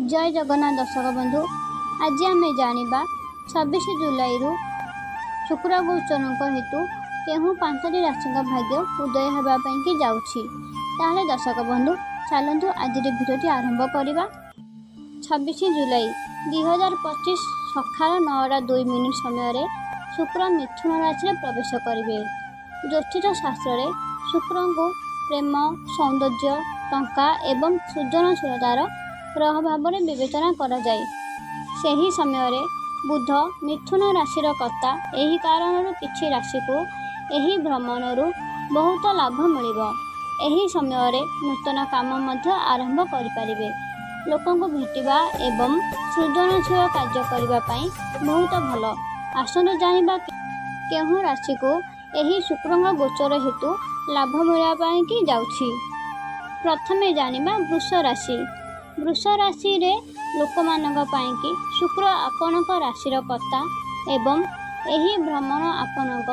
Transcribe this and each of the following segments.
जय जगन्नाथ दर्शक बंधु। आज आम जाना 26 जुलाई शुक्र गोचर हेतु केहू 5टी राशि भाग्य उदय होगापी जाऊँगी। दर्शक बंधु चलतु आज भिडियो आरंभ करवा। 26 जुलाई 2025 सकाल 9:02 समय शुक्र मिथुन राशि प्रवेश करेंगे। ज्योतिष शास्त्र में शुक्र को प्रेम, सौंदर्य, टंका एवं सृजनशीलतार ग्रह भाव में विवेचना करा जाए। सही समय बुध मिथुन राशि कर्ता। यही कारण किसी राशि को यही भ्रमणरू बहुत लाभ मिल। यही समय नूतन काम आरंभ करें। लोक भेटा एवं सृजनशील कार्य करने बहुत भल। आसतु जानिबा केहू राशि को यही शुक्र गोचर हेतु लाभ मिलवाई जाऊँगी। प्रथमे जानिबा वृष राशि। वृष राशि रे लोक मानी शुक्र आपणक राशि कर्ता एवं यही भ्रमण आपणक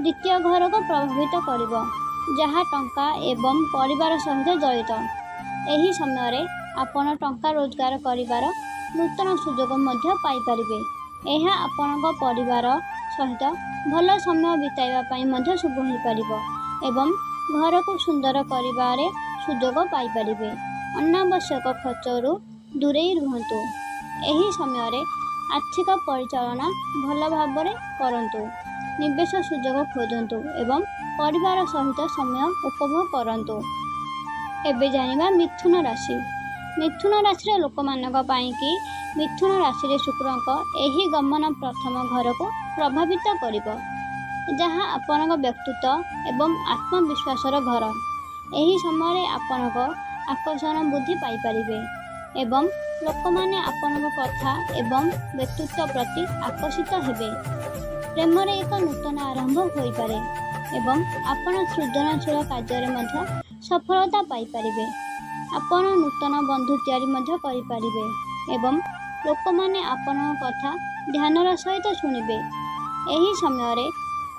द्वितीय घर को प्रभावित कर जहाँ टंका एवं परिवार सहित जड़ित। यही समय आपण टंका रोजगार करिवार नूतन सुजोग पाइपारे। यह आपणक परिवार सहित भल समय बिताइबा शुभ हो पार एवं घर को सुंदर करिवारे सुजोग पाइपारे। अनावश्यक खर्चरू दूरे रुहतु। यही समय आर्थिक परिचालना भल भाव करंतु। निवेश सुजोग खोजतु एवं परिवार सहित समय उपभोग करंतु। एबे जानिबा मिथुन राशि। मिथुन राशि लोक मानी मिथुन राशि शुक्रक यही गमन प्रथम घर को प्रभावित करिबो, जहाँ आपणक व्यक्तित्व एवं आत्मविश्वासर घर। यही समय आपणक आकर्षण बुद्धि पाइपारे एवं लोक माने आपणक कथा एवं व्यक्तित्व प्रति आकर्षित हेबे। प्रेम रे एक नूतन आरंभ हो पारे एवं आपण सृजनशील कार्य में सफलता पाइपारे। आपण नूतन बंधु तैयारी करिपारिबे एवं लोक माने आपण कथा ध्यानर सहित शुणिबे। यही समय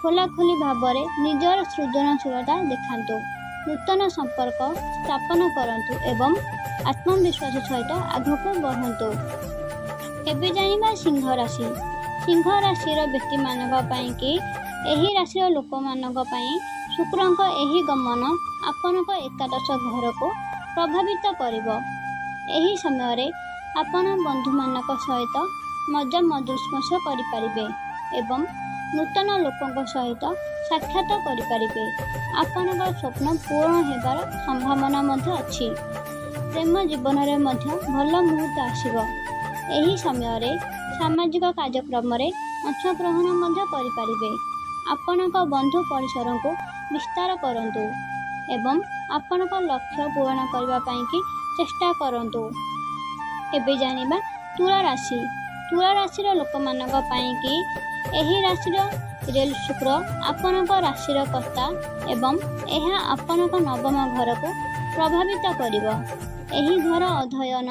खोलाखोली भाव निजर सृजनशीलता देखांतु। नूतन संपर्क स्थापन करंतु एवं आत्मविश्वास सहित आगक बढ़ंतु। एबे जानिबा सिंह राशि। सिंह राशि व्यक्ति मानी यही राशि लोक मानी शुक्रक यही गमन आपणक एकादश घर को प्रभावित करिबो। यही समय आपण बंधु मानक सहित मजा मधुस्मश करिपारिबे एवं नूतन लोकों सहित साक्षात करिपारिबे। आपणक स्वप्न पूर्ण हेबार संभावना अच्छी। प्रेम जीवन में भल मुहूर्त आसिबो। यही समय सामाजिक कार्यक्रम में अंशग्रहण करिपारिबे। आपणक बंधु परिसर को विस्तार करंतु एवं आपणक लक्ष्य पूर्ण करने चेष्टा करंतु। एबे जानिबा तुला राशि। तुला राशि लोक मानी यही राशि शुक्र आपणक राशि कर्ता एवं यह आपणक नवम घर को प्रभावित करिबो। यही घर अध्ययन,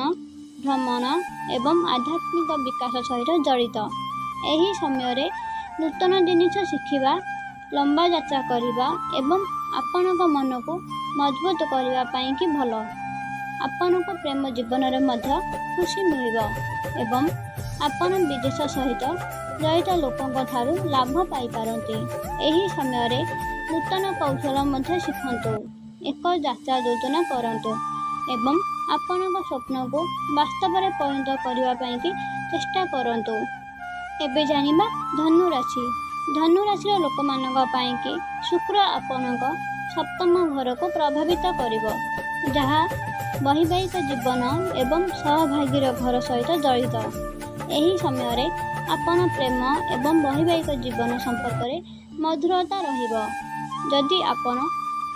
भ्रमण एवं आध्यात्मिक विकास सहित जड़ित। यही समय नूतन जिनिस शिखिबा, लंबा यात्रा करिबा एवं आपणक मन को मजबूत करने भल। आपणक प्रेम जीवन में खुशी मिल एवं आपण विदेश सहित जड़ित लोकों ठारू लाभ पाइपारती। यही समय नूतन कौशल शिखंतु। एक यात्रा योजना करंतु एवं आपणक स्वप्न को वास्तव में परिणत करने चेष्टा करंतु। एबे जानिबा धनु राशि। धनु राशि लोक मानी शुक्र आपणक सप्तम घर को प्रभावित करिबो, जहाँ वैवाहिक जीवन एवं सहभागी घर सहित जड़ित। यही समय आपण प्रेम एवं वैवाहिक जीवन संपर्क में मधुरता रहिबो। जदि आपण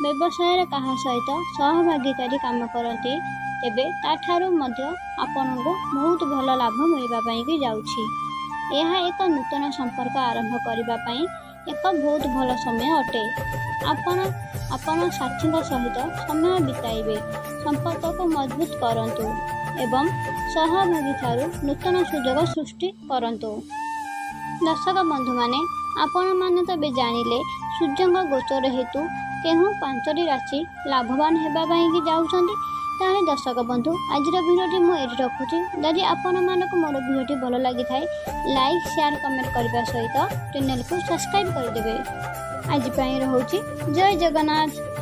व्यवसाय कहा सहित सहभागितारी काम करती तेबे ताठारू मध्य आपनको बहुत भल लाभ मिलवाई जाउछि। यह एक नूतन संपर्क आरंभ करने एक बहुत भल समय अटे। आपण साथी सहित समय बिताइबे। संपर्क को मजबूत करंतु एवं सहभागी ठारू नूतन सुजोग सृष्टि करंतु। दर्शक बंधु माने आपण माने तो बे जानिले सूर्यंग गोचर हेतु केहू 5टी राशि लाभवान हेबा जाउछंती। ताहले दर्शक बंधु आज भिडियोटी मुझे रखुची। जदि आपण मानक मोर भिडियोटी भल लगी थाए लाइक शेयर कमेंट करने सहित चैनल को सब्सक्राइब करदे। आज रहुची जय जगन्नाथ।